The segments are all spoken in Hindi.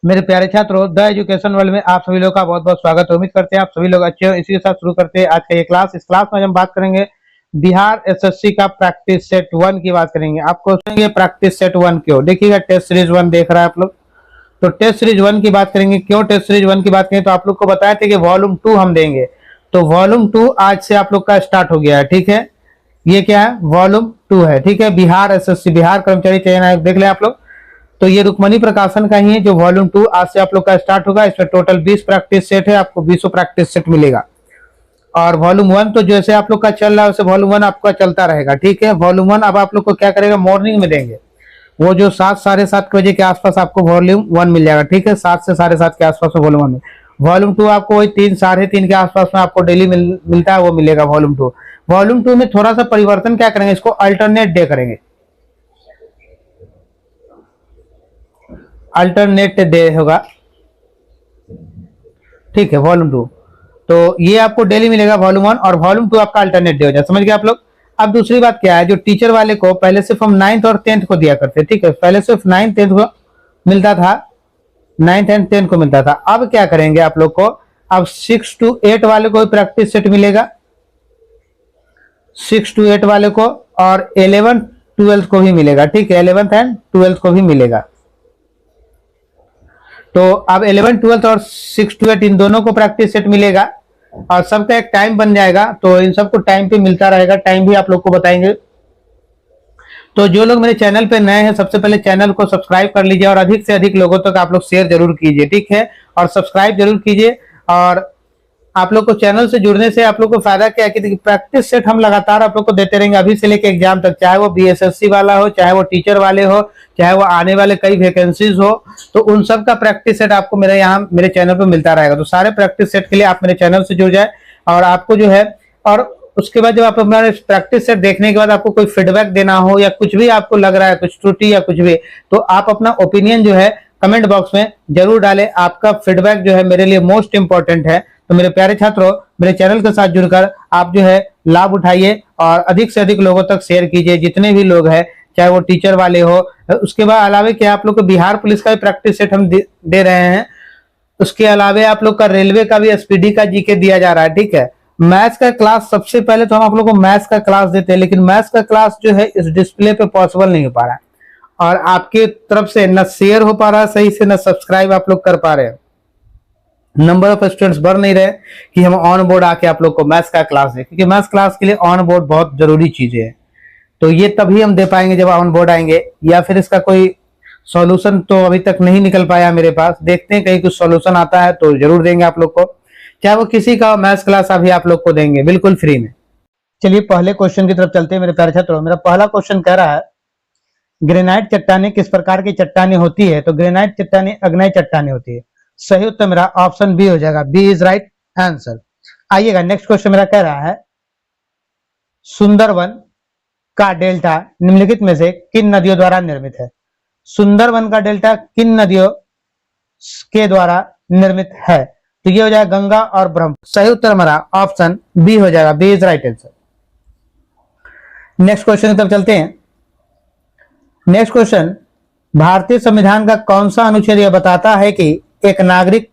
मेरे प्यारे छात्रों, द एजुकेशन वर्ल्ड में आप सभी लोग का बहुत बहुत स्वागत है। उम्मीद करते हैं आप सभी लोग अच्छे हो। इसी के साथ शुरू करते हैं आज का ये क्लास। इस क्लास में हम बात करेंगे बिहार एसएससी का प्रैक्टिस सेट 1 की बात करेंगे। आपको सुनेंगे प्रैक्टिस सेट 1 क्यों। देखिएगा टेस्ट सीरीज 1 देख रहा है आप लोग, तो टेस्ट सीरीज 1 की बात करेंगे। क्यों टेस्ट सीरीज 1 की बात करें तो आप लोग को बताया था कि वॉल्यूम 2 हम देंगे, तो वॉल्यूम 2 आज से आप लोग का स्टार्ट हो गया है। ठीक है, ये क्या है, वॉल्यूम 2 है। ठीक है, बिहार एसएससी बिहार कर्मचारी चयन आयोग देख ले आप लोग। तो ये रुक्मणी प्रकाशन का ही है जो वॉल्यूम 2 आज से आप लोग का स्टार्ट होगा। इसमें टोटल 20 प्रैक्टिस सेट है, आपको 20 प्रैक्टिस सेट मिलेगा। और वॉल्यूम 1 तो जैसे आप लोग का चल रहा है वैसे वॉल्यूम 1 आपका चलता रहेगा। ठीक है, वॉल्यूम 1 अब आप लोग को क्या करेगा, मॉर्निंग में देंगे। वो जो 7 साढ़े 7 बजे के आसपास आपको वॉल्यूम 1 मिल जाएगा। ठीक है, 7 से साढ़े 7 के आसपास में वॉल्यूम 1 में। वॉल्यूम 2 आपको वही 3 साढ़े 3 के आसपास में आपको डेली मिलता है, वो मिलेगा वॉल्यूम 2। वॉल्यूम 2 में थोड़ा सा परिवर्तन क्या करेंगे, इसको अल्टरनेट डे करेंगे। अल्टरनेट डे होगा। ठीक है, वॉल्यूम 2 तो ये आपको डेली मिलेगा वॉल्यूम 1, और वॉल्यूम 2 आपका अल्टरनेट डे हो जाए। समझ गए आप लोग। अब दूसरी बात क्या है, जो टीचर वाले को पहले सिर्फ हम 9th और 10th को दिया करते। ठीक है, पहले सिर्फ 9th 10th को मिलता था, 9th एंड 10th को मिलता था। अब क्या करेंगे आप लोग को, अब 6 to 8 वाले को प्रैक्टिस सेट मिलेगा, 6 to 8 वाले को, और 11th 12th को भी मिलेगा। ठीक है, 11th एंड 12th को भी मिलेगा। तो अब 11 12 और 6 to 8 इन दोनों को प्रैक्टिस सेट मिलेगा, और सबका एक टाइम बन जाएगा। तो इन सबको टाइम पे मिलता रहेगा, टाइम भी आप लोग को बताएंगे। तो जो लोग मेरे चैनल पे नए हैं, सबसे पहले चैनल को सब्सक्राइब कर लीजिए और अधिक से अधिक लोगों तक आप लोग शेयर जरूर कीजिए। ठीक है, और सब्सक्राइब जरूर कीजिए। और आप लोग को चैनल से जुड़ने से आप लोग को फायदा क्या है कि प्रैक्टिस सेट हम लगातार आप लोग को देते रहेंगे, अभी से लेकर एग्जाम तक, चाहे वो बीएसएससी वाला हो, चाहे वो टीचर वाले हो, चाहे वो आने वाले कई वैकेंसीज हो, तो उन सब का प्रैक्टिस सेट आपको मेरे यहाँ मेरे चैनल पे मिलता रहेगा। तो सारे प्रैक्टिस सेट के लिए आप मेरे चैनल से जुड़ जाए, और आपको जो है, और उसके बाद जब आप हमारे प्रैक्टिस सेट देखने के बाद आपको कोई फीडबैक देना हो, या कुछ भी आपको लग रहा है कुछ त्रुटि या कुछ भी, तो आप अपना ओपिनियन जो है कमेंट बॉक्स में जरूर डालें। आपका फीडबैक जो है मेरे लिए मोस्ट इंपॉर्टेंट है। तो मेरे प्यारे छात्रों, मेरे चैनल के साथ जुड़कर आप जो है लाभ उठाइए, और अधिक से अधिक लोगों तक शेयर कीजिए, जितने भी लोग हैं, चाहे वो टीचर वाले हो। उसके बाद अलावे क्या आप लोग को बिहार पुलिस का भी प्रैक्टिस सेट हम दे रहे हैं। उसके अलावे आप लोग का रेलवे का भी एसपीडी का जीके दिया जा रहा है। ठीक है, मैथ्स का क्लास सबसे पहले तो हम आप लोग को मैथ्स का क्लास देते हैं, लेकिन मैथ्स का क्लास जो है इस डिस्प्ले पे पॉसिबल नहीं हो पा रहा है, और आपके तरफ से न शेयर हो पा रहा है सही से, न सब्सक्राइब आप लोग कर पा रहे हैं। नंबर ऑफ स्टूडेंट्स बढ़ नहीं रहे कि हम ऑन बोर्ड आके आप लोग को मैथ्स का क्लास दें, क्योंकि मैथ्स क्लास के लिए ऑन बोर्ड बहुत जरूरी चीजें है। तो ये तभी हम दे पाएंगे जब ऑन बोर्ड आएंगे, या फिर इसका कोई सॉल्यूशन तो अभी तक नहीं निकल पाया मेरे पास। देखते हैं कहीं कुछ सॉल्यूशन आता है तो जरूर देंगे आप लोग को, चाहे वो किसी का मैथ्स क्लास अभी आप लोग को देंगे बिल्कुल फ्री में। चलिए पहले क्वेश्चन की तरफ चलते हैं मेरे प्यारे छात्रों। मेरा पहला क्वेश्चन कह रहा है, ग्रेनाइट चट्टानें किस प्रकार की चट्टानें होती है। तो ग्रेनाइट चट्टानें अग्नेय चट्टानें होती है। सही उत्तर मेरा ऑप्शन बी हो जाएगा, बी इज राइट आंसर। आइएगा नेक्स्ट क्वेश्चन मेरा कह रहा है, सुंदरवन का डेल्टा निम्नलिखित में से किन नदियों द्वारा निर्मित है। सुंदरवन का डेल्टा किन नदियों के द्वारा निर्मित है। तो ये हो जाएगा गंगा और ब्रह्मपुत्र। सही उत्तर हमारा ऑप्शन बी हो जाएगा, B is right answer. Next question की तरफ चलते हैं। नेक्स्ट क्वेश्चन, भारतीय संविधान का कौन सा अनुच्छेद यह बताता है कि एक नागरिक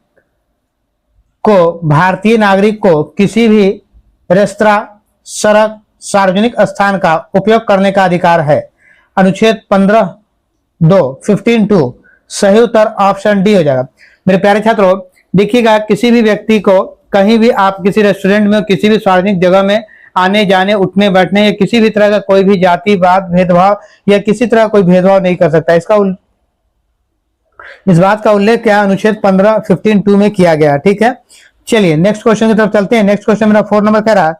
को, भारतीय नागरिक को किसी भी रेस्तरां, सड़क, सार्वजनिक स्थान का उपयोग करने का अधिकार है। अनुच्छेद 15(2) सही उत्तर ऑप्शन डी हो जाएगा। मेरे प्यारे छात्रों, देखिएगा किसी भी व्यक्ति को कहीं भी आप किसी रेस्टोरेंट में, किसी भी सार्वजनिक जगह में आने जाने, उठने बैठने, या किसी भी तरह का कोई भी जातिवाद भेदभाव या किसी तरह कोई भेदभाव नहीं कर सकता। इस बात का उल्लेख क्या अनुच्छेद 15(2) में किया गया। ठीक है, चलिए नेक्स्ट क्वेश्चन की तरफ चलते हैं। नेक्स्ट क्वेश्चन मेरा 4 नंबर कह रहा है,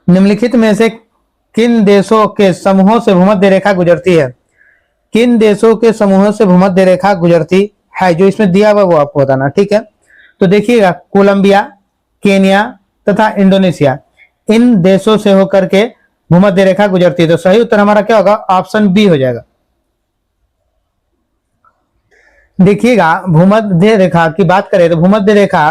निम्नलिखित में से किन देशों के समूहों से भूमध्य रेखा गुजरती है। किन देशों के समूहों से भूमध्य रेखा गुजरती है, जो इसमें दिया हुआ वो आपको बताना। ठीक है, तो देखिएगा कोलंबिया, केनिया तथा इंडोनेशिया, इन देशों से होकर के भूमध्य रेखा गुजरती है। तो सही उत्तर हमारा क्या होगा, ऑप्शन बी हो जाएगा। देखिएगा भूमध्य रेखा की बात करें तो भूमध्य रेखा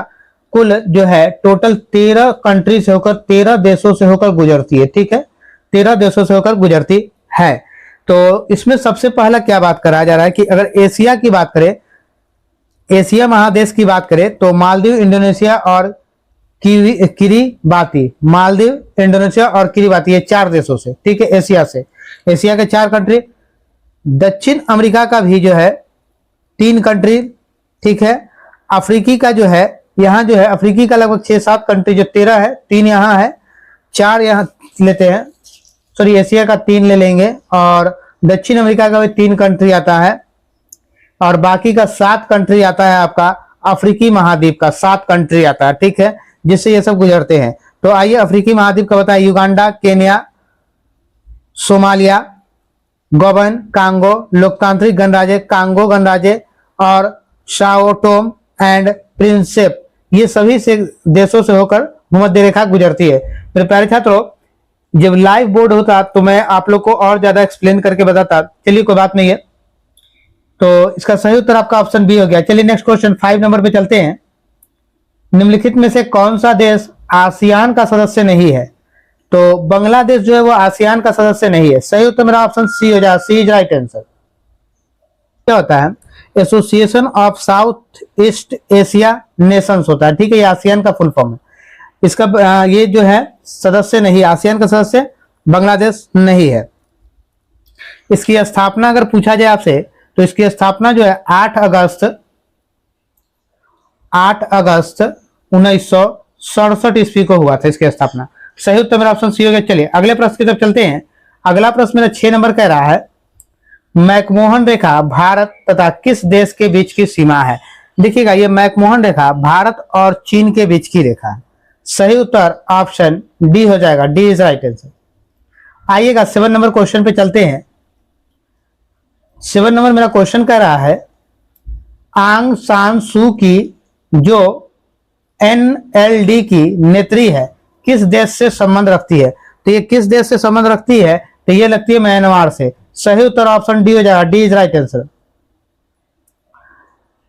कुल जो है टोटल 13 कंट्री से होकर, 13 देशों से होकर गुजरती है। ठीक है, 13 देशों से होकर गुजरती है। तो इसमें सबसे पहला क्या बात करा जा रहा है कि अगर एशिया की बात करें एशिया महादेश की बात करें तो मालदीव, इंडोनेशिया और किरीबाती, मालदीव, इंडोनेशिया और किरीबाती, ये 4 देशों से, ठीक है, एशिया से, एशिया के 4 कंट्री। दक्षिण अमेरिका का भी जो है 3 कंट्री, ठीक है। अफ्रीकी का जो है, यहाँ जो है अफ्रीकी का लगभग 6-7 कंट्री, जो 13 है, 3 यहाँ है, 4 यहाँ लेते हैं, सॉरी एशिया का 3 ले लेंगे, और दक्षिण अमेरिका का भी 3 कंट्री आता है, और बाकी का 7 कंट्री आता है आपका अफ्रीकी महाद्वीप का, 7 कंट्री आता है, ठीक है, जिससे ये सब गुजरते हैं। तो आइए अफ्रीकी महाद्वीप का बताएं। युगांडा, केन्या, सोमालिया, गबन, कांगो, लोकतांत्रिक गणराज्य कांगो गणराज्य और साओ टोम एंड प्रिंसेप, ये सभी से देशों से होकर भूमध्य रेखा गुजरती है। मेरे प्यारे छात्रों, जब लाइव बोर्ड होता तो मैं आप लोग को और ज्यादा एक्सप्लेन करके बताता, चलिए कोई बात नहीं है। तो इसका सही उत्तर आपका ऑप्शन बी हो गया। चलिए नेक्स्ट क्वेश्चन 5 नंबर पे चलते हैं। निम्नलिखित में से कौन सा देश आसियान का सदस्य नहीं है? तो बांग्लादेश जो है वो आसियान का सदस्य नहीं है। सही उत्तर मेरा ऑप्शन सी हो जाए, सी इज राइट आंसर। क्या होता है? Association of south east Asia Nations होता है, ठीक है, ये आसियान का फुल फॉर्म है। इसका ये जो है सदस्य नहीं, आसियान का सदस्य बांग्लादेश नहीं है। इसकी स्थापना अगर पूछा जाए आपसे तो इसकी स्थापना जो है 8 अगस्त 1967 ईस्वी को हुआ था इसकी स्थापना। सही उत्तर मेरा ऑप्शन सी हो गया। चलिए अगले प्रश्न की तरफ चलते हैं। अगला प्रश्न मेरा 6 नंबर कह रहा है, मैकमोहन रेखा भारत तथा किस देश के बीच की सीमा है? देखिएगा, ये मैकमोहन रेखा भारत और चीन के बीच की रेखा है। सही उत्तर ऑप्शन डी हो जाएगा, डी इज राइट आंसर। आइएगा 7 नंबर क्वेश्चन पे चलते हैं। 7 नंबर मेरा क्वेश्चन कह रहा है, आंग सान सू की जो एनएलडी की नेत्री है किस देश से संबंध रखती है? तो ये किस देश से संबंध रखती है? तो ये लगती है म्यांमार से। सही उत्तर ऑप्शन डी हो जाएगा, D is right answer.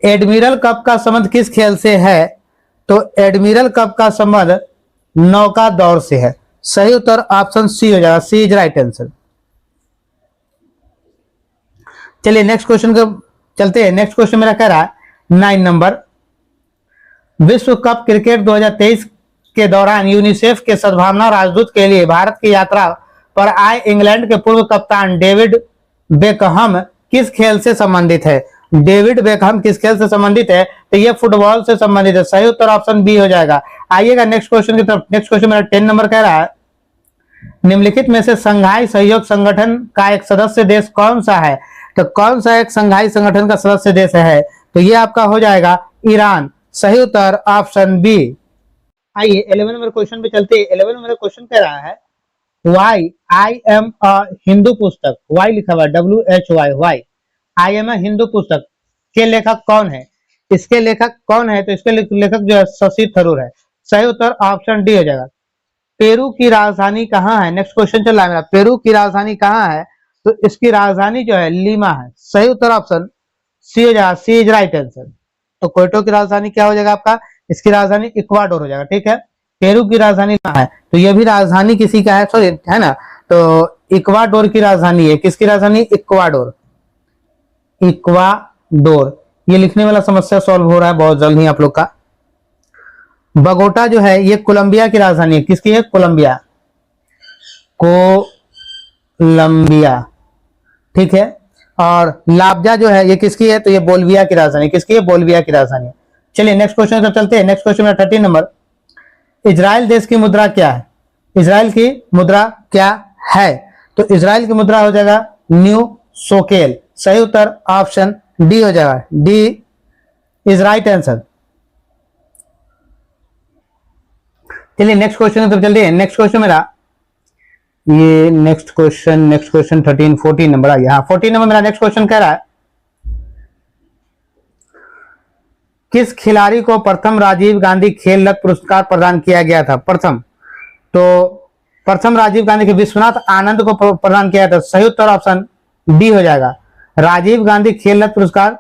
Admiral cup का संबंध किस खेल से है? तो एडमिरल कप का संबंध नौका दौड़ से है। सही उत्तर ऑप्शन सी हो जाएगा, सी इज राइट आंसर। चलिए नेक्स्ट क्वेश्चन को चलते हैं। नेक्स्ट क्वेश्चन मेरा कह रहा है 9 नंबर, विश्व कप क्रिकेट 2023 के दौरान यूनिसेफ के सद्भावना राजदूत के लिए भारत की यात्रा पर आए इंग्लैंड के पूर्व कप्तान डेविड बेकहम किस खेल से संबंधित है? डेविड बेकहम किस खेल से संबंधित है? तो ये फुटबॉल से संबंधित है। सही उत्तर ऑप्शन बी हो जाएगा। आइएगा नेक्स्ट क्वेश्चन की तरफ। नेक्स्ट क्वेश्चन मेरा 10 नंबर कह रहा है, निम्नलिखित में से संघाई सहयोग संगठन का एक सदस्य देश कौन सा है? तो कौन सा एक संघाई संगठन का सदस्य देश है? तो ये आपका हो जाएगा ईरान। सही उत्तर ऑप्शन बी। आइए 11 नंबर क्वेश्चन पे चलते हैं। 11 नंबर क्वेश्चन कह रहा है, why I am a Hindu पुस्तक, वाई लिखा हुआ WHY, why I am a Hindu पुस्तक के लेखक कौन है? इसके लेखक कौन है? तो इसके लेखक जो है शशि थरूर है। सही उत्तर ऑप्शन डी हो जाएगा। पेरू की राजधानी कहाँ है? नेक्स्ट क्वेश्चन चल रहा है मेरा, पेरू की राजधानी कहाँ है? तो इसकी राजधानी जो है लीमा है। सही उत्तर ऑप्शन सी हो जाएगा, सी इज राइट आंसर। तो क्वेटो की राजधानी क्या हो जाएगा आपका? इसकी राजधानी इक्वाडोर हो जाएगा, ठीक है। पेरू की राजधानी कहाँ है? तो ये भी राजधानी किसी का है, सॉरी, है ना। तो इक्वाडोर की राजधानी है। किसकी राजधानी? Ecuador, Ecuador. ये लिखने वाला समस्या सॉल्व हो रहा है बहुत जल्द ही आप लोग का। बगोटा जो है ये कोलंबिया की राजधानी है। किसकी है? कोलंबिया, कोलंबिया, ठीक है। और लाब्जा जो है ये किसकी है? तो ये बोल्विया की राजधानी। किसकी है? बोल्विया की राजधानी। चलिए नेक्स्ट क्वेश्चन तक चलते हैं। नेक्स्ट क्वेश्चन मेरा 13 नंबर, इजराइल देश की मुद्रा क्या है? इजराइल की मुद्रा क्या है? तो इजराइल की मुद्रा हो जाएगा न्यू सोकेल। सही उत्तर ऑप्शन डी हो जाएगा, डी इज राइट आंसर। चलिए नेक्स्ट क्वेश्चन तक चलते हैं। नेक्स्ट क्वेश्चन मेरा ये नेक्स्ट क्वेश्चन 13 14 नंबर आ गया। 14 नंबर मेरा नेक्स्ट क्वेश्चन कह रहा है, किस खिलाड़ी को प्रथम राजीव गांधी खेल रत्न पुरस्कार प्रदान किया गया था? प्रथम राजीव गांधी के विश्वनाथ आनंद को प्रदान किया था। सही उत्तर ऑप्शन डी हो जाएगा। राजीव गांधी खेल रत्न पुरस्कार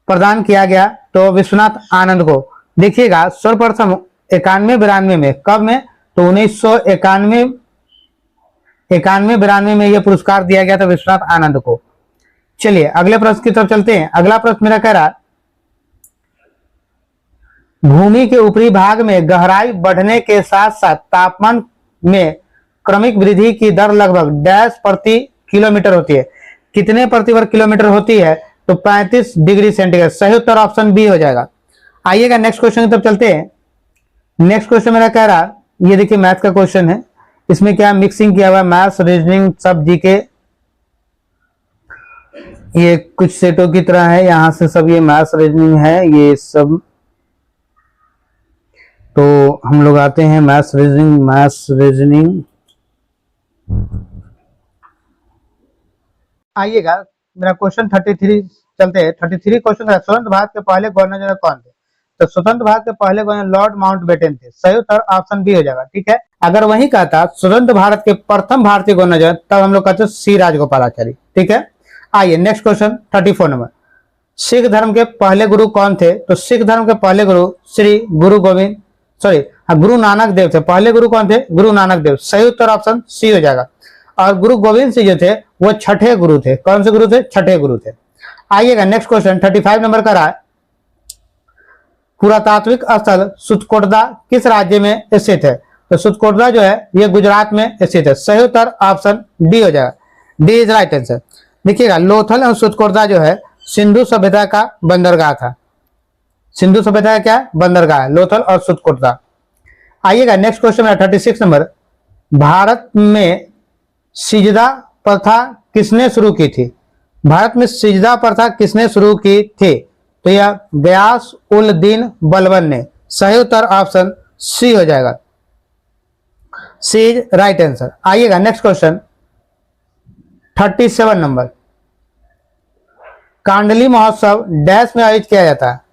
प्रदान किया गया तो विश्वनाथ आनंद को। देखिएगा सर्वप्रथम 91-92 में, कब में? तो 1991-92 में यह पुरस्कार दिया गया था विश्वनाथ आनंद को। चलिए अगले प्रश्न की तरफ चलते हैं। अगला प्रश्न मेरा कह रहा है, भूमि के ऊपरी भाग में गहराई बढ़ने के साथ साथ तापमान में क्रमिक वृद्धि की दर लगभग डैश प्रति किलोमीटर होती है। कितने प्रति वर्ग किलोमीटर होती है? तो 35 डिग्री सेंटीग्रेड। सही उत्तर ऑप्शन बी हो जाएगा। आइएगा नेक्स्ट क्वेश्चन की तरफ चलते हैं। नेक्स्ट क्वेश्चन मेरा कह रहा, ये देखिए मैथ का क्वेश्चन है। इसमें क्या मिक्सिंग किया हुआ है, मैथ्स, रीजनिंग, सब जीके, ये कुछ सेटों की तरह है। यहां से सब ये मैथ्स रीजनिंग है ये सब। तो हम लोग आते हैं मैथ्स रीजनिंग। आइएगा मेरा क्वेश्चन 33 चलते हैं। 33 क्वेश्चन है, स्वतंत्र भारत के पहले गवर्नर जनरल कौन थे? तो स्वतंत्र भारत के पहले गवर्नर लॉर्ड माउंटबेटन थे। सही उत्तर ऑप्शन बी हो जाएगा। ठीक है, अगर वही कहता स्वतंत्र भारत के प्रथम भारतीय गवर्नर जनरल, तब हम लोग कहते सी राजगोपालाचारी। ठीक है, आइए नेक्स्ट क्वेश्चन 34 नंबर। सिख धर्म के पहले गुरु कौन थे? तो सिख धर्म के पहले गुरु श्री गुरु नानक देव थे। पहले गुरु कौन थे? गुरु नानक देव। सही उत्तर ऑप्शन सी हो जाएगा। और गुरु गोविंद सिंह जो थे वो छठे गुरु थे। कौन से गुरु थे? छठे गुरु थे। आइएगा नेक्स्ट क्वेश्चन 35 नंबर का रहा, पुरातात्विक स्थल सुतकोटदा किस राज्य में स्थित है? तो सुतकोटदा जो है ये गुजरात में स्थित है। सही उत्तर ऑप्शन डी हो जाएगा। D is right answer. देखिएगा लोथल और सुतकोटदा जो है सिंधु सभ्यता का बंदरगाह था। सिंधु सभ्यता का क्या बंदरगाह है? लोथल और सुतकोटदा। आइएगा नेक्स्ट क्वेश्चन है 36 नंबर। भारत में सिजदा प्रथा किसने शुरू की थी? भारत में सिजदा प्रथा किसने शुरू की थी? तो यह गयास उल दीन बलबन ने। सही उत्तर ऑप्शन सी हो जाएगा। सी इज राइट आंसर। आइएगा नेक्स्ट क्वेश्चन 37 नंबर। कांडली महोत्सव डैश में आयोजित किया जाता है?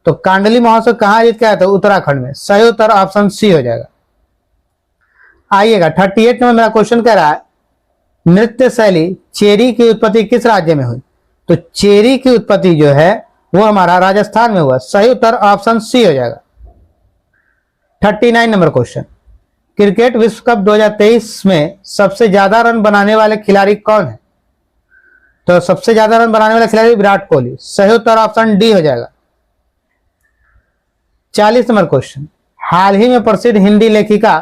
तो कांडली महोत्सव कहां आयोजित किया जाता है? उत्तराखंड में। सही उत्तर ऑप्शन सी हो जाएगा। आइएगा 38 नंबर मेरा क्वेश्चन कह रहा है, नृत्य शैली चेरी की उत्पत्ति किस राज्य में हुई? तो चेरी की उत्पत्ति जो है वो हमारा राजस्थान में हुआ। सही उत्तर ऑप्शन सी हो जाएगा। 39 नंबर क्वेश्चन, क्रिकेट विश्व कप 2023 में सबसे ज्यादा रन बनाने वाले खिलाड़ी कौन है? तो सबसे ज्यादा रन बनाने वाला खिलाड़ी विराट कोहली। सही उत्तर ऑप्शन डी हो जाएगा। 40 नंबर क्वेश्चन, हाल ही में प्रसिद्ध हिंदी लेखिका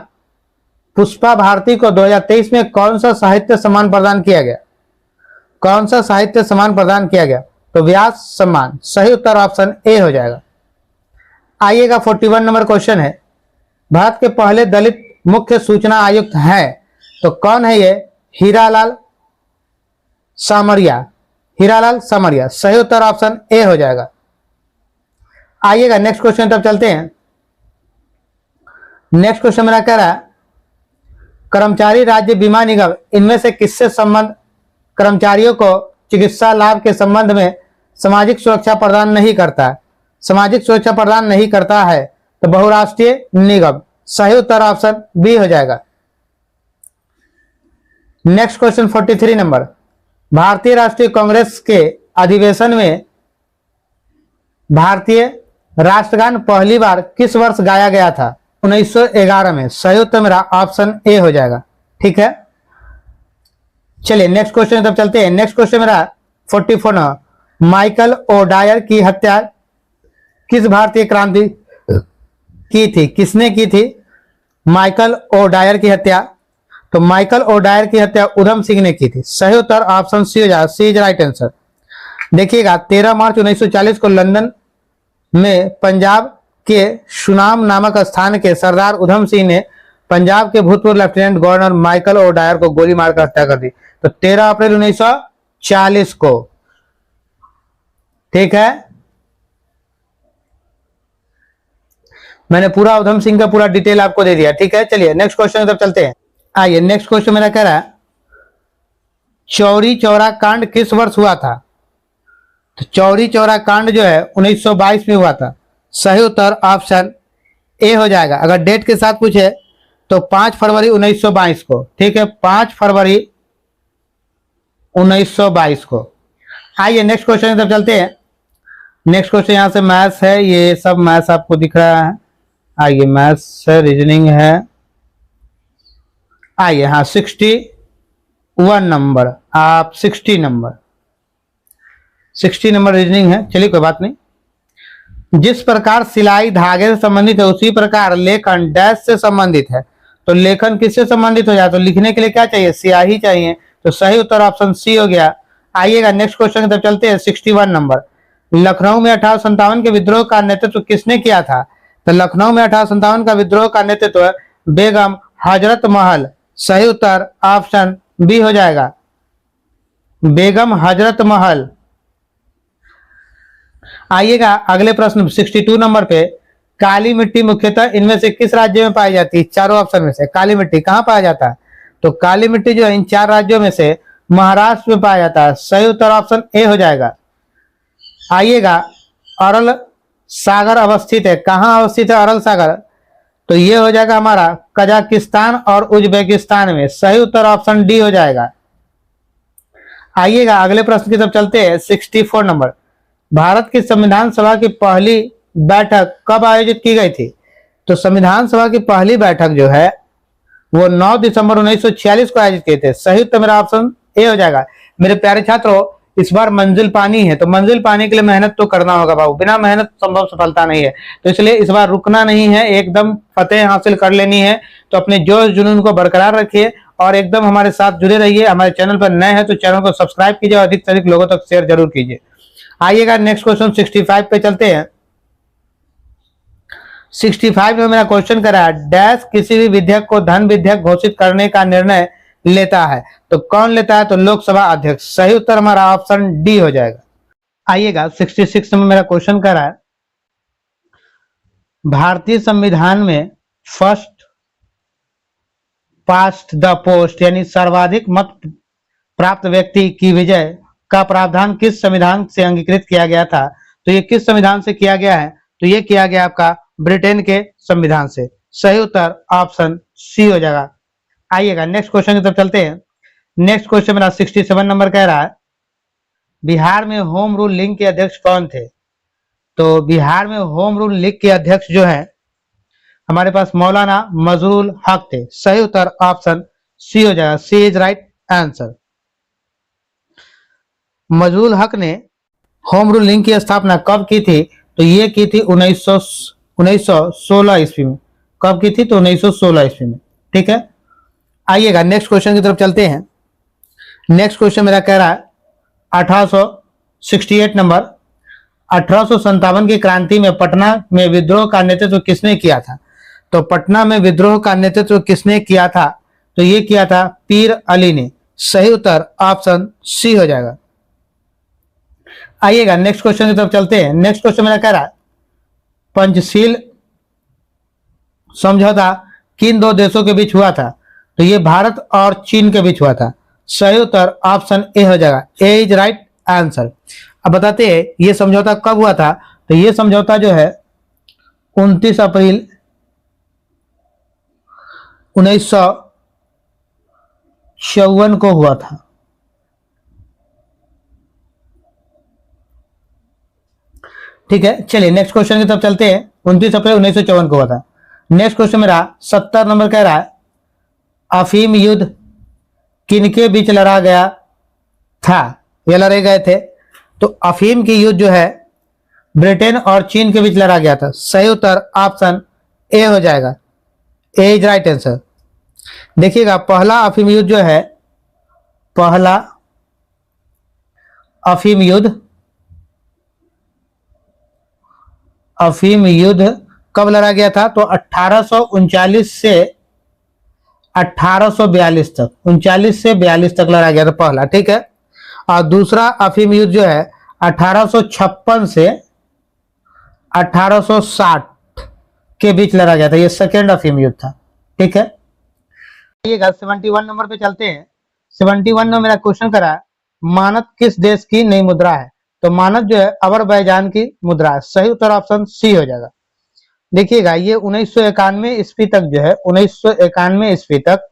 पुष्पा भारती को 2023 में कौन सा साहित्य सम्मान प्रदान किया गया? कौन सा साहित्य सम्मान प्रदान किया गया? तो व्यास सम्मान। सही उत्तर ऑप्शन ए हो जाएगा। आइएगा 41 नंबर क्वेश्चन है, भारत के पहले दलित मुख्य सूचना आयुक्त हैं तो कौन है ये? हीरालाल सामरिया। हीरालाल सामरिया। सही उत्तर ऑप्शन ए हो जाएगा। आइएगा नेक्स्ट क्वेश्चन तब चलते हैं। नेक्स्ट क्वेश्चन मेरा कह रहा है, कर्मचारी राज्य बीमा निगम इनमें से किससे संबंध कर्मचारियों को चिकित्सा लाभ के संबंध में सामाजिक सुरक्षा प्रदान नहीं करता है? सामाजिक सुरक्षा प्रदान नहीं करता है तो बहुराष्ट्रीय निगम। सही उत्तर ऑप्शन बी हो जाएगा। नेक्स्ट क्वेश्चन 43 नंबर, भारतीय राष्ट्रीय कांग्रेस के अधिवेशन में भारतीय राष्ट्रगान पहली बार किस वर्ष गाया गया था? 1911 में। सही उत्तर मेरा ऑप्शन ए हो जाएगा। ठीक है, चलिए नेक्स्ट क्वेश्चन तब चलते हैं। नेक्स्ट क्वेश्चन मेरा 44, माइकल ओडायर की हत्या किस भारतीय क्रांति की थी? किसने की थी माइकल ओडायर की हत्या? तो माइकल ओडायर की हत्या उधम सिंह ने की थी। सही उत्तर ऑप्शन सी हो जाएगा। सी इज राइट आंसर। देखिएगा 13 मार्च 1940 को लंदन में पंजाब के सुनाम नामक स्थान के सरदार उधम सिंह ने पंजाब के भूतपूर्व लेफ्टिनेंट गवर्नर माइकल ओडायर को गोली मारकर हत्या कर दी। तो 13 अप्रैल 1940 को। ठीक है, मैंने पूरा उधम सिंह का पूरा डिटेल आपको दे दिया। ठीक है, चलिए नेक्स्ट क्वेश्चन तब चलते हैं। आइए नेक्स्ट क्वेश्चन मेरा कह रहा है, चौरी चौरा कांड किस वर्ष हुआ था? तो चौरी चौरा कांड जो है 1922 में हुआ था। सही उत्तर ऑप्शन ए हो जाएगा। अगर डेट के साथ पूछे तो 5 फरवरी 1922 को। ठीक है, 5 फरवरी 1922 को। आइए नेक्स्ट क्वेश्चन तब चलते हैं। नेक्स्ट क्वेश्चन यहां से मैथ्स है, ये सब मैथ्स आपको दिख रहा है। आइए मैथ्स है, रीजनिंग है। आइए हाँ 61 नंबर, आप 60 नंबर रीजनिंग है। चलिए कोई बात नहीं। जिस प्रकार सिलाई धागे से संबंधित है उसी प्रकार लेखन डैश से संबंधित है। तो लेखन किससे संबंधित हो जाए, तो लिखने के लिए क्या चाहिए, स्याही चाहिए। तो सही उत्तर ऑप्शन सी हो गया। आइएगा नेक्स्ट क्वेश्चन की तरफ चलते हैं। 61 नंबर, लखनऊ में 1857 के विद्रोह का नेतृत्व किसने किया था। तो लखनऊ में 1857 का विद्रोह का नेतृत्व बेगम हजरत महल। सही उत्तर ऑप्शन बी हो जाएगा, बेगम हजरत महल। आइएगा अगले प्रश्न 62 नंबर पे, काली मिट्टी मुख्यतः इनमें से किस राज्य में पाई जाती है। चारों ऑप्शन में से काली मिट्टी कहां पाया जाता है, तो काली मिट्टी जो है इन 4 राज्यों में से महाराष्ट्र में पाया जाता है। सही उत्तर ऑप्शन ए हो जाएगा। आइएगा अरल सागर अवस्थित है, कहां अवस्थित है अरल सागर, तो ये हो जाएगा हमारा कजाकिस्तान और उज्बेकिस्तान में। सही उत्तर ऑप्शन डी हो जाएगा। आइएगा अगले प्रश्न की तरफ चलते हैं। 64 नंबर, भारत की संविधान सभा की पहली बैठक कब आयोजित की गई थी। तो संविधान सभा की पहली बैठक जो है वो 9 दिसंबर 1946 को आयोजित किए थे। सही उत्तर मेरा ऑप्शन ए हो जाएगा। मेरे प्यारे छात्रों, इस बार मंजिल पानी है, तो मंजिल पाने के लिए मेहनत तो करना होगा बाबू, बिना मेहनत संभव सफलता नहीं है। तो इसलिए इस बार रुकना नहीं है, एकदम फतेह हासिल कर लेनी है। तो अपने जोश जुनून को बरकरार रखिए और एकदम हमारे साथ जुड़े रहिए। हमारे चैनल पर नए हैं तो चैनल को सब्सक्राइब कीजिए और अधिक से अधिक लोगों तक शेयर जरूर कीजिए। आइएगा नेक्स्ट क्वेश्चन 65 पे चलते हैं। 65 में मेरा क्वेश्चन करा है, डैश किसी भी विधेयक को धन विधेयक घोषित करने का निर्णय लेता है। तो कौन लेता है, तो लोकसभा अध्यक्ष। सही उत्तर हमारा ऑप्शन डी हो जाएगा। आइएगा 66 में मेरा क्वेश्चन करा है, भारतीय संविधान में फर्स्ट पास्ट द पोस्ट यानी सर्वाधिक मत प्राप्त व्यक्ति की विजय का प्रावधान किस संविधान से अंगीकृत किया गया था। तो ये किस संविधान से किया गया है, तो ये किया गया आपका ब्रिटेन के संविधान से। सही उत्तर ऑप्शन सी हो जाएगा। आइएगा नेक्स्ट क्वेश्चन की तरफ चलते हैं। नेक्स्ट क्वेश्चन मेरा 67 नंबर कह रहा है, बिहार में होम रूल लीग के अध्यक्ष कौन थे। तो बिहार में होम रूल लीग के अध्यक्ष जो है हमारे पास मौलाना मजरूल हक थे। सही उत्तर ऑप्शन सी हो जाएगा, सी इज राइट आंसर। मजरूल हक ने होम रूल लीग की स्थापना कब की थी, तो ये की थी 1916 ईस्वी में। कब की थी, तो 1916 ईस्वी में। ठीक है, आइएगा नेक्स्ट क्वेश्चन की तरफ चलते हैं। नेक्स्ट क्वेश्चन मेरा कह रहा है 1868 नंबर, 1857 की क्रांति में पटना में विद्रोह का नेतृत्व किसने किया था। तो पटना में विद्रोह का नेतृत्व किसने किया था, तो ये किया था पीर अली ने। सही उत्तर ऑप्शन सी हो जाएगा। आइएगा नेक्स्ट क्वेश्चन की तरफ चलते हैं। नेक्स्ट क्वेश्चन मेरा कह रहा है, पंचशील समझौता किन 2 देशों के बीच हुआ था। तो ये भारत और चीन के बीच हुआ था। सही उत्तर ऑप्शन ए हो जाएगा, ए इज राइट आंसर। अब बताते हैं ये समझौता कब हुआ था। तो ये समझौता जो है 29 अप्रैल 1954 को हुआ था। ठीक है, चलिए नेक्स्ट क्वेश्चन की तरफ चलते हैं। 29 अप्रैल 1954 को हुआ था। नेक्स्ट क्वेश्चन मेरा 70 नंबर कह रहा है, अफीम युद्ध किनके बीच लड़ा गया था, ये लड़े गए थे। तो अफीम की युद्ध जो है ब्रिटेन और चीन के बीच लड़ा गया था। सही उत्तर ऑप्शन ए हो जाएगा, ए इज राइट आंसर। देखिएगा पहला अफीम युद्ध जो है, पहला अफीम युद्ध कब लड़ा गया था, तो 1839 से 1842 तक, 39 से 42 तक लड़ा गया था पहला। ठीक है, और दूसरा अफीम युद्ध जो है 1856 से 1860 के बीच लड़ा गया था। ये सेकेंड अफीम युद्ध था। ठीक है, 71 नंबर पे चलते हैं। 71 में मेरा क्वेश्चन करा, मानद किस देश की नई मुद्रा है। तो मानद जो है अजरबैजान की मुद्रा है। सही उत्तर ऑप्शन सी हो जाएगा। देखिएगा ये 1991 ईस्वी तक जो है 1991 ईस्वी तक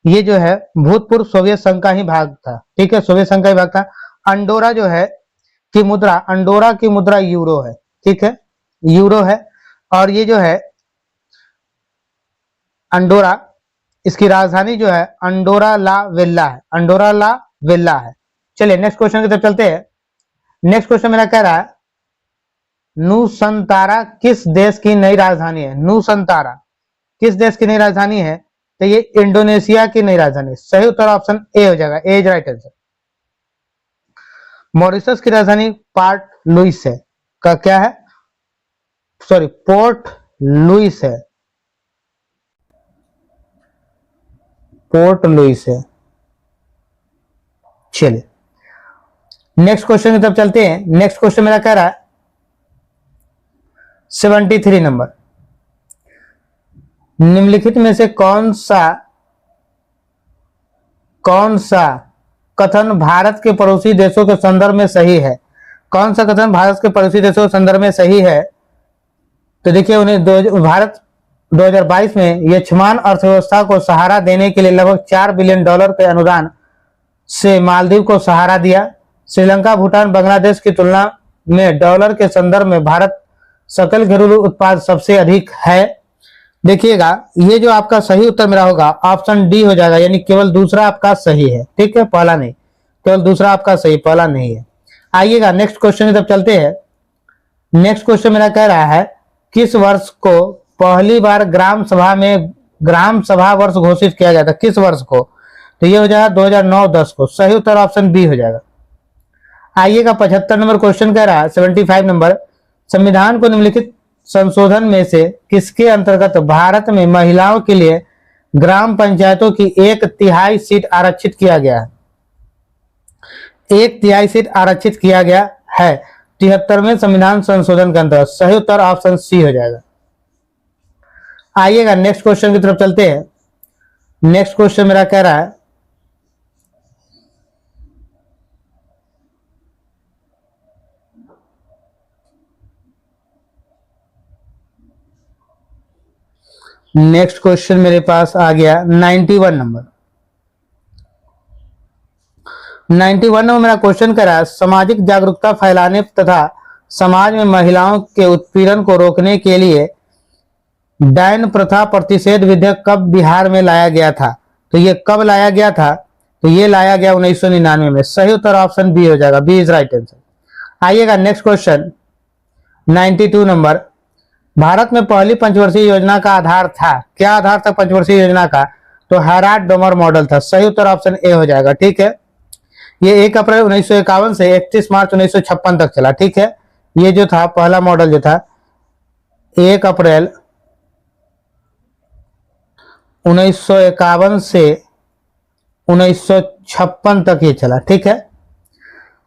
ये जो है भूतपूर्व सोवियत संघ का ही भाग था। ठीक है, सोवियत संघ का ही भाग था। अंडोरा जो है की मुद्रा, अंडोरा की मुद्रा यूरो है। ठीक है, यूरो है। और ये जो है अंडोरा, इसकी राजधानी जो है अंडोरा ला वेल्ला है, अंडोरा ला वेल्ला है। चलिए नेक्स्ट क्वेश्चन की तरफ चलते हैं। नेक्स्ट क्वेश्चन मेरा कह रहा है, नूसंतारा किस देश की नई राजधानी है? नूसंतारा किस देश की नई राजधानी है? तो ये इंडोनेशिया की नई राजधानी। सही उत्तर ऑप्शन ए हो जाएगा, ए इज राइट आंसर। मॉरिशस की राजधानी पार्ट लुइस है, का क्या है? सॉरी, पोर्ट लुइस है, पोर्ट लुइस है। चलिए नेक्स्ट क्वेश्चन की तरफ चलते हैं। नेक्स्ट क्वेश्चन मेरा कह रहा है 73 नंबर, निम्नलिखित में से कौन सा कथन भारत के पड़ोसी देशों के संदर्भ में सही है? कौन सा कथन भारत के पड़ोसी देशों के संदर्भ में सही है? तो देखिए, उन्हें भारत 2022 में यजमान अर्थव्यवस्था को सहारा देने के लिए लगभग $4 बिलियन के अनुदान से मालदीव को सहारा दिया। श्रीलंका, भूटान, बांग्लादेश की तुलना में डॉलर के संदर्भ में भारत सकल घरेलू उत्पाद सबसे अधिक है। देखिएगा, ये जो आपका सही उत्तर मेरा होगा ऑप्शन डी हो जाएगा, यानी केवल दूसरा आपका सही है। ठीक है, पहला नहीं, केवल दूसरा आपका सही, पहला नहीं है। आइएगा नेक्स्ट क्वेश्चन की तरफ चलते हैं। नेक्स्ट क्वेश्चन मेरा कह रहा है किस वर्ष को पहली बार ग्राम सभा वर्ष घोषित किया गया था? किस वर्ष को? तो ये हो जाएगा 2009-10 को। सही उत्तर ऑप्शन बी हो जाएगा। आइएगा 75 नंबर क्वेश्चन कह रहा है 75 नंबर, संविधान को निम्नलिखित संशोधन में से किसके अंतर्गत भारत में महिलाओं के लिए ग्राम पंचायतों की 1/3 सीट आरक्षित किया गया है? 1/3 सीट आरक्षित किया गया है 73वें संविधान संशोधन के अंतर्गत। सही उत्तर ऑप्शन सी हो जाएगा। आइएगा नेक्स्ट क्वेश्चन की तरफ चलते हैं। नेक्स्ट क्वेश्चन मेरा कह रहा है नेक्स्ट क्वेश्चन मेरे पास आ गया 91 नंबर। 91 नंबर मेरा क्वेश्चन कह रहा है सामाजिक जागरूकता फैलाने तथा समाज में महिलाओं के उत्पीड़न को रोकने के लिए डैन प्रथा प्रतिषेध विधेयक कब बिहार में लाया गया था? तो ये कब लाया गया था? तो ये लाया गया 1999 में। सही उत्तर ऑप्शन बी हो जाएगा, बी इज राइट आंसर। आइएगा नेक्स्ट क्वेश्चन 92 नंबर, भारत में पहली पंचवर्षीय योजना का आधार था, क्या आधार था पंचवर्षीय योजना का? तो हैराट डोमर मॉडल था। सही उत्तर ऑप्शन ए हो जाएगा। ठीक है, ये 1 अप्रैल 1951 से 31 मार्च 1956 तक चला। ठीक है, ये जो था पहला मॉडल जो था 1 अप्रैल 1951 से 1956 तक ये चला। ठीक है,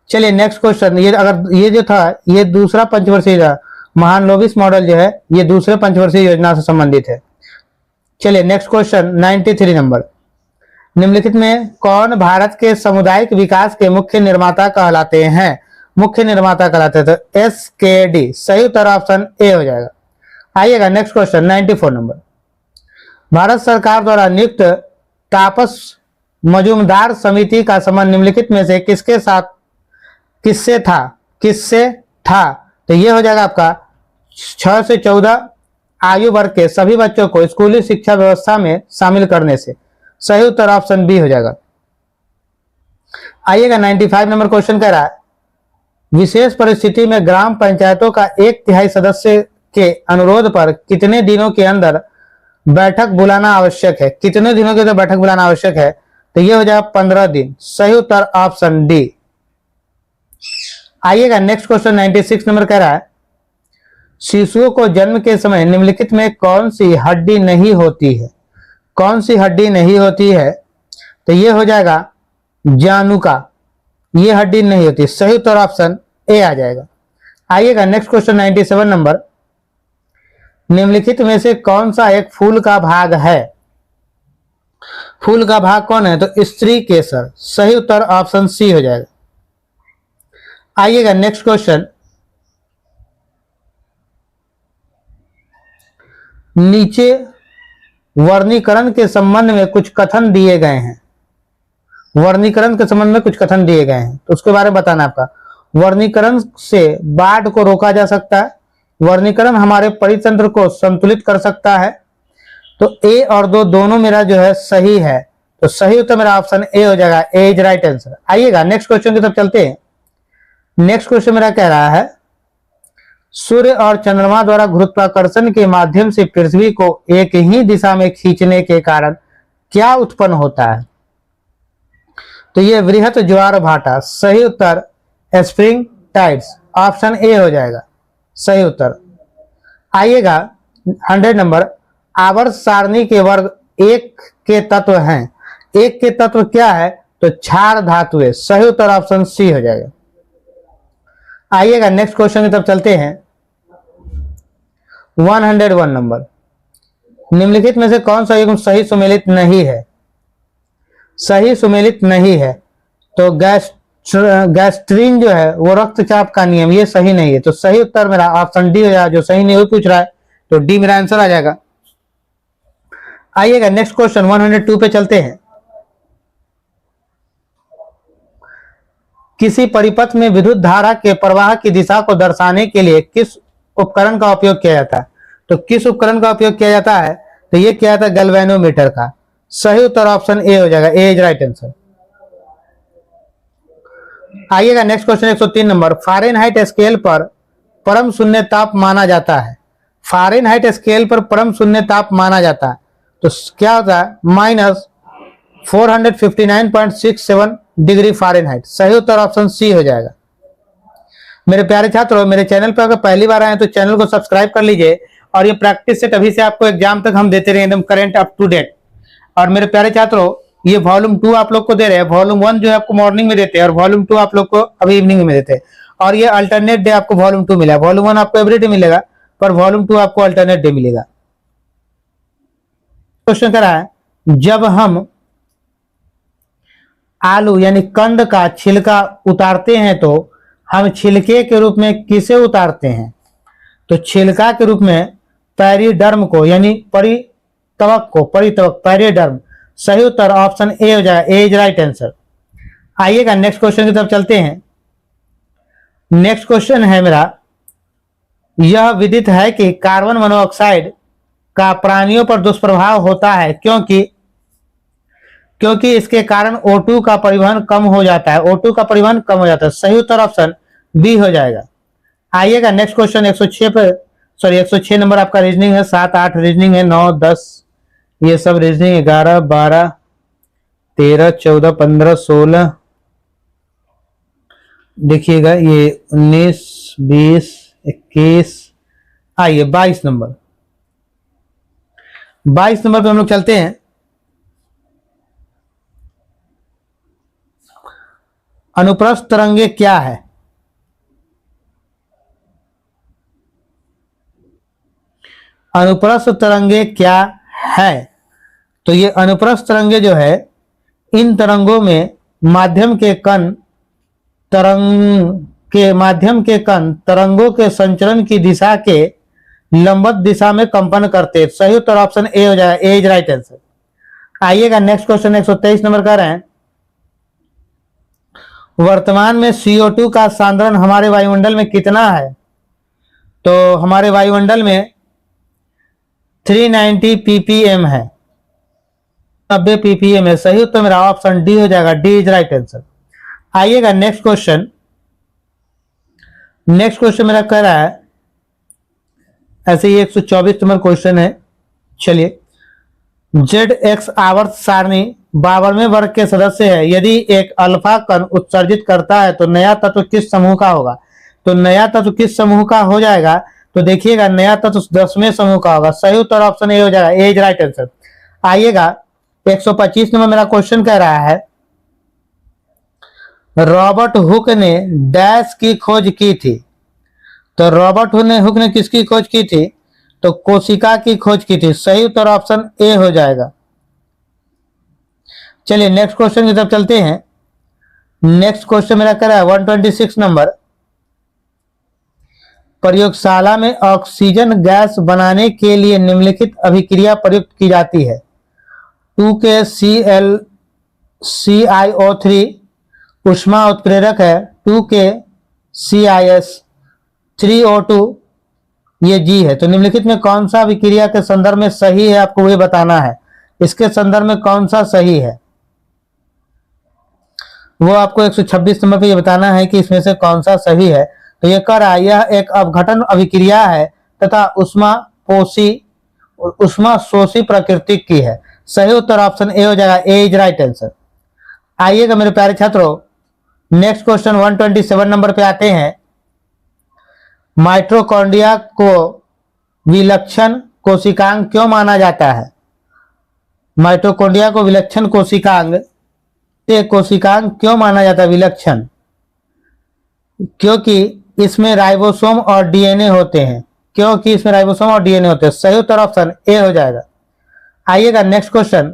चलिए नेक्स्ट क्वेश्चन, ये अगर ये जो था ये दूसरा पंचवर्षीय महानलोविस मॉडल जो है ये दूसरे पंचवर्षीय योजना से संबंधित है। चलिए नेक्स्ट क्वेश्चन 93 नंबर, निम्नलिखित में कौन भारत के सामुदायिक विकास के मुख्य निर्माता कहलाते हैं? मुख्य निर्माता कहलाते हैं तो SKD। सही उत्तर ऑप्शन ए हो जाएगा। आइएगा नेक्स्ट क्वेश्चन 94 नंबर, भारत सरकार द्वारा नियुक्त तापस मजूमदार समिति का संबंध निम्नलिखित में से किससे था? तो ये हो जाएगा आपका 6 से 14 आयु वर्ग के सभी बच्चों को स्कूली शिक्षा व्यवस्था में शामिल करने से। सही उत्तर ऑप्शन बी हो जाएगा। आइएगा 95 नंबर क्वेश्चन कह रहा है विशेष परिस्थिति में ग्राम पंचायतों का 1/3 सदस्य के अनुरोध पर कितने दिनों के अंदर बैठक बुलाना आवश्यक है? कितने दिनों के अंदर बैठक बुलाना आवश्यक है? तो ये हो जाएगा 15 दिन। सही उत्तर ऑप्शन डी। आइएगा नेक्स्ट क्वेश्चन 96 नंबर कह रहा है शिशुओं को जन्म के समय निम्नलिखित में कौन सी हड्डी नहीं होती है? कौन सी हड्डी नहीं होती है? तो ये हो जाएगा जानुका, ये हड्डी नहीं होती। सही उत्तर ऑप्शन ए आ जाएगा। आइएगा नेक्स्ट क्वेश्चन 97 नंबर, निम्नलिखित में से कौन सा एक फूल का भाग है? फूल का भाग कौन है? तो स्त्री केसर। सही उत्तर ऑप्शन सी हो जाएगा। आइएगा नेक्स्ट क्वेश्चन, नीचे वर्णीकरण के संबंध में कुछ कथन दिए गए हैं। वर्णीकरण के संबंध में कुछ कथन दिए गए हैं तो उसके बारे में बताना आपका। वर्णीकरण से बाढ़ को रोका जा सकता है, वर्णीकरण हमारे परितंत्र को संतुलित कर सकता है। तो ए और दो दोनों मेरा जो है सही है, तो सही उत्तर मेरा ऑप्शन ए हो जाएगा, ए इज राइट आंसर। आइएगा नेक्स्ट क्वेश्चन की तरफ चलते हैं। नेक्स्ट क्वेश्चन मेरा कह रहा है सूर्य और चंद्रमा द्वारा गुरुत्वाकर्षण के माध्यम से पृथ्वी को एक ही दिशा में खींचने के कारण क्या उत्पन्न होता है? तो ये वृहत ज्वार भाटा। सही उत्तर स्प्रिंग टाइड्स, ऑप्शन ए हो जाएगा सही उत्तर। आइएगा 100 नंबर, आवर्त सारणी के वर्ग एक के तत्व हैं। एक के तत्व क्या है? तो क्षार धातुएं। सही उत्तर ऑप्शन सी हो जाएगा। आइएगा नेक्स्ट क्वेश्चन की तरफ चलते हैं। 101 नंबर, निम्नलिखित में से कौन सा युग्म सही सुमेलित नहीं है? सही सुमेलित नहीं है तो गैस्ट्रीन जो है वो रक्तचाप का नियम, ये सही नहीं है। तो सही उत्तर मेरा ऑप्शन डी हो जाएगा। जो सही नहीं वो पूछ रहा है तो डी मेरा आंसर आ जाएगा। आइएगा नेक्स्ट क्वेश्चन 102 पे चलते हैं। किसी परिपथ में विद्युत धारा के प्रवाह की दिशा को दर्शाने के लिए किस उपकरण का उपयोग किया जाता है? तो किस उपकरण का उपयोग किया जाता है? तो ये किया जाता है गैल्वेनोमीटर का। सही उत्तर ऑप्शन ए हो जाएगा, ए इज राइट आंसर। आइएगा next question 103 number, Fahrenheit scale पर परम शून्य ताप माना जाता है। फ़ारेनहाइट स्केल पर परम शून्य ताप माना जाता है तो क्या होता है? -459.67 डिग्री फ़ारेनहाइट। सही उत्तर ऑप्शन सी हो जाएगा। मेरे प्यारे छात्रों, मेरे चैनल पर अगर पहली बार आए तो चैनल को सब्सक्राइब कर लीजिए और ये प्रैक्टिस सेट अभी से आपको एग्जाम तक हम देते रहे एकदम करंट अप टू डेट। और मेरे प्यारे छात्रों, ये वॉल्यूम 2 आप लोग को दे रहे हैं। वॉल्यूम 1 जो है आपको मॉर्निंग में देते हैं और वॉल्यूम 2 आप लोग को अभी इवनिंग में देते हैं। और ये अल्टरनेट डे आपको वॉल्यूम 2 मिला है। वॉल्यूम 1 आपको एवरी डे मिलेगा पर वॉल्यूम 2 आपको अल्टरनेट डे मिलेगा। क्वेश्चन करा है, जब हम आलू यानी कंद का छिलका उतारते हैं तो हम छिलके के रूप में किसे उतारते हैं? तो छिलका के रूप में पैरीडर्म को यानी परितवक पैरीडर्म। सही उत्तर ऑप्शन ए हो जाएगा, ए इज राइट आंसर। आइएगा नेक्स्ट क्वेश्चन की तरफ चलते हैं। नेक्स्ट क्वेश्चन है मेरा, यह विदित है कि कार्बन मोनोऑक्साइड का प्राणियों पर दुष्प्रभाव होता है क्योंकि इसके कारण O2 का परिवहन कम हो जाता है। O2 का परिवहन कम हो जाता है। सही उत्तर ऑप्शन बी हो जाएगा। आइएगा नेक्स्ट क्वेश्चन 106 नंबर आपका रीजनिंग है। 7, 8 रीजनिंग है, 9, 10 ये सब रीजनिंग, 11, 12, 13, 14, 15, 16 देखिएगा ये 19, 20, 21। आइए 22 नंबर पे हम लोग चलते हैं। अनुप्रस्थ तरंगे क्या है? अनुप्रस्थ तरंगे क्या है? तो ये अनुप्रस्थ तरंगे जो है, इन तरंगों में माध्यम के कण तरंगों के संचरण की दिशा के लंबवत दिशा में कंपन करते हैं। सही उत्तर ऑप्शन ए हो जाएगा, ए इज राइट आंसर। आइएगा नेक्स्ट क्वेश्चन 123 नंबर का है, वर्तमान में CO2 का सांद्रण हमारे वायुमंडल में कितना है? तो हमारे वायुमंडल में 390 ppm है, 90 ppm है। सही उत्तर मेरा ऑप्शन डी हो जाएगा, डी इज राइट आंसर। आइएगा नेक्स्ट क्वेश्चन मेरा कह रहा है, ऐसे ही 124 नंबर क्वेश्चन है। चलिए, ZX आवर्त सारणी 52वें वर्ग के सदस्य है। यदि एक अल्फा कण उत्सर्जित करता है तो नया तत्व किस समूह का होगा? तो नया तत्व किस समूह का हो जाएगा? तो देखिएगा नया तत्व 10वें समूह का होगा। सही उत्तर ऑप्शन ए हो जाएगा, ए इज राइट आंसर। आइएगा 125 नंबर मेरा क्वेश्चन कह रहा है, रॉबर्ट हुक ने डैश की खोज की थी। तो रॉबर्ट हुक ने किसकी खोज की थी? तो कोशिका की खोज की थी। सही उत्तर ऑप्शन ए हो जाएगा। चलिए नेक्स्ट क्वेश्चन की तरफ चलते हैं। नेक्स्ट क्वेश्चन मेरा कह रहा है 126 नंबर, प्रयोगशाला में ऑक्सीजन गैस बनाने के लिए निम्नलिखित अभिक्रिया प्रयुक्त की जाती है। 2KClCiO3 ऊष्मा उत्प्रेरक है, 2KClS3O2 ये जी है। तो निम्नलिखित में कौन सा अभिक्रिया के संदर्भ में सही है, आपको ये बताना है। इसके संदर्भ में कौन सा सही है वो आपको 126 नंबर पे ये बताना है कि इसमें से कौन सा सही है। तो ये कह रहा है यह एक अपघटन अभिक्रिया है तथा उष्मा शोषी प्रकृति की है। सही उत्तर ऑप्शन ए हो जाएगा, ए इज राइट आंसर। आइएगा मेरे प्यारे छात्रों, नेक्स्ट क्वेश्चन 127 नंबर पे आते हैं। माइटोकॉन्ड्रिया को विलक्षण कोशिकांग क्यों माना जाता है? माइटोकॉन्ड्रिया को विलक्षण कोशिकांग क्यों माना जाता है विलक्षण? क्योंकि इसमें राइबोसोम और डीएनए होते हैं। क्योंकि इसमें राइबोसोम और डीएनए होते हैं। सही उत्तर ऑप्शन ए हो जाएगा। आइएगा नेक्स्ट क्वेश्चन।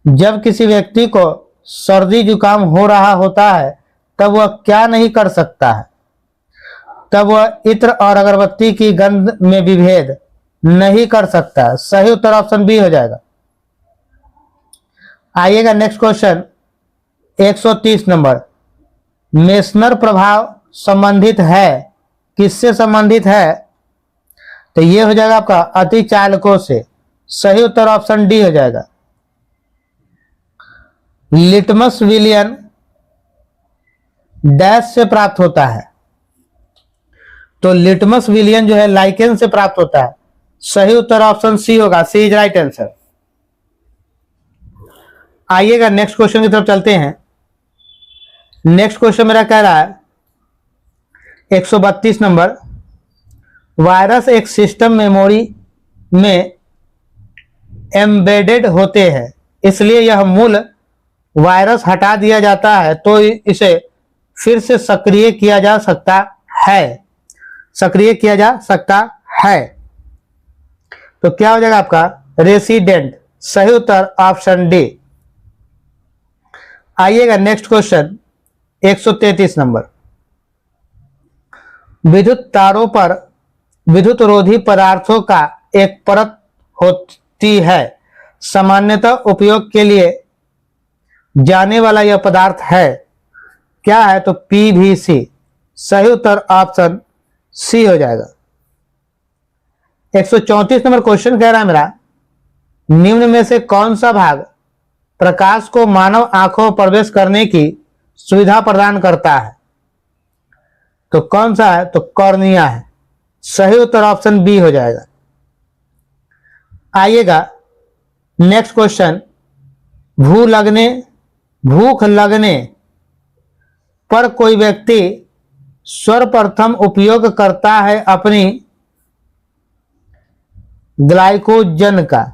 जब किसी व्यक्ति को सर्दी जुकाम हो रहा होता है तब वह क्या नहीं कर सकता है? तब वह इत्र और अगरबत्ती की गंध में विभेद नहीं कर सकता। सही उत्तर ऑप्शन बी हो जाएगा। आइएगा नेक्स्ट क्वेश्चन 130 नंबर। मेसनर प्रभाव संबंधित है, किससे संबंधित है? तो ये हो जाएगा आपका अतिचालकों से। सही उत्तर ऑप्शन डी हो जाएगा। लिटमस विलियन डैश से प्राप्त होता है। तो लिटमस विलियन जो है लाइकेन से प्राप्त होता है। सही उत्तर ऑप्शन सी होगा, सी इज राइट आंसर। आइएगा नेक्स्ट क्वेश्चन की तरफ चलते हैं। नेक्स्ट क्वेश्चन मेरा कह रहा है 132 नंबर। वायरस एक सिस्टम मेमोरी में एम्बेडेड होते हैं, इसलिए यह मूल वायरस हटा दिया जाता है तो इसे फिर से सक्रिय किया जा सकता है। तो क्या हो जाएगा आपका? रेसिडेंट। सही उत्तर ऑप्शन डी। आइएगा नेक्स्ट क्वेश्चन 133 नंबर। विद्युत तारों पर विद्युत रोधी पदार्थों का एक परत होती है। सामान्यतः उपयोग के लिए जाने वाला यह पदार्थ है, क्या है? तो पीवीसी। सही उत्तर ऑप्शन सी हो जाएगा। 134 नंबर क्वेश्चन कह रहा है मेरा, निम्न में से कौन सा भाग प्रकाश को मानव आंखों में प्रवेश करने की सुविधा प्रदान करता है? तो कौन सा है? तो कॉर्निया है। सही उत्तर ऑप्शन बी हो जाएगा। आइएगा नेक्स्ट क्वेश्चन। भूख लगने पर कोई व्यक्ति सर्वप्रथम उपयोग करता है अपनी ग्लाइकोजन का।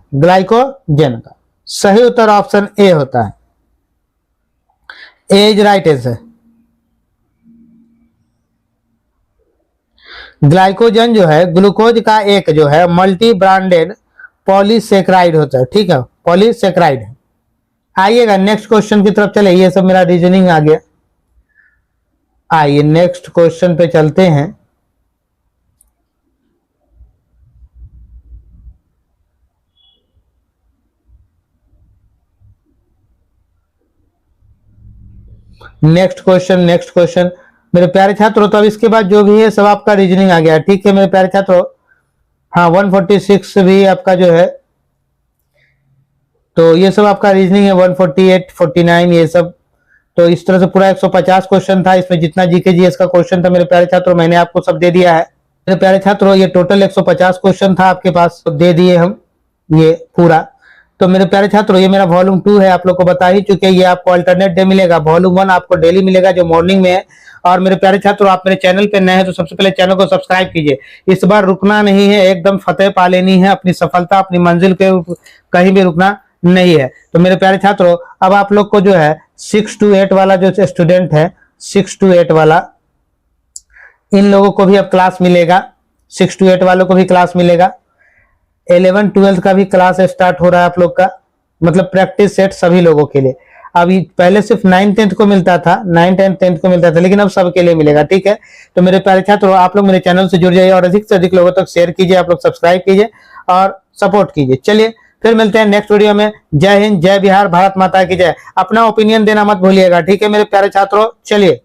सही उत्तर ऑप्शन ए होता है, ए इज राइट आंसर। ग्लाइकोजन जो है ग्लूकोज का एक जो है मल्टी ब्रांडेड पॉलीसेक्राइड होता है। ठीक है, पॉलीसेक्राइड है। आइएगा नेक्स्ट क्वेश्चन की तरफ चले। ये सब मेरा रीजनिंग आ गया। आइए नेक्स्ट क्वेश्चन पे चलते हैं। नेक्स्ट क्वेश्चन मेरे प्यारे छात्रों, तो अब इसके बाद जो भी है सब आपका रीजनिंग आ गया। ठीक है मेरे प्यारे छात्रों। हाँ 146 भी आपका जो है, तो ये सब आपका रीजनिंग है। 148, 49 ये सब। तो इस तरह से पूरा 150 क्वेश्चन था। इसमें जितना जीके जीएस का क्वेश्चन था मेरे प्यारे छात्रों मैंने आपको सब दे दिया है। मेरे प्यारे छात्रों ये टोटल 150 क्वेश्चन था आपके पास, तो दे दिए हम ये पूरा। तो मेरे प्यारे छात्रों ये मेरा वॉल्यूम 2 है, आप लोग को बता ही चुके। ये आपको अल्टरनेट डे मिलेगा। वॉल्यूम 1 आपको डेली मिलेगा जो मॉर्निंग में है। और मेरे प्यारे छात्रों आप मेरे चैनल पे नए हैं तो सबसे पहले चैनल को सब्सक्राइब कीजिए। इस बार रुकना नहीं है, एकदम फतेह पा लेनी है। अपनी सफलता अपनी मंजिल के कहीं भी रुकना नहीं है। तो मेरे प्यारे छात्रों अब आप लोग को जो है 6 to 8 वाला जो स्टूडेंट है, 6 to 8 वाला, इन लोगों को भी अब क्लास मिलेगा। 6 to 8 वालों को भी क्लास मिलेगा। 11, 12 का भी क्लास स्टार्ट हो रहा है आप लोग का, मतलब प्रैक्टिस सेट सभी लोगों के लिए। अभी पहले सिर्फ 9, 10 को मिलता था, 9, 10, 10 को मिलता था, लेकिन अब सबके लिए मिलेगा। ठीक है, तो मेरे प्यारे छात्रों आप लोग मेरे चैनल से जुड़ जाइए और अधिक से अधिक लोगों तक शेयर कीजिए। आप लोग सब्सक्राइब कीजिए और सपोर्ट कीजिए। चलिए फिर मिलते हैं नेक्स्ट वीडियो में। जय हिंद, जय बिहार, भारत माता की जय। अपना ओपिनियन देना मत भूलिएगा। ठीक है मेरे प्यारे छात्रों, चलिए।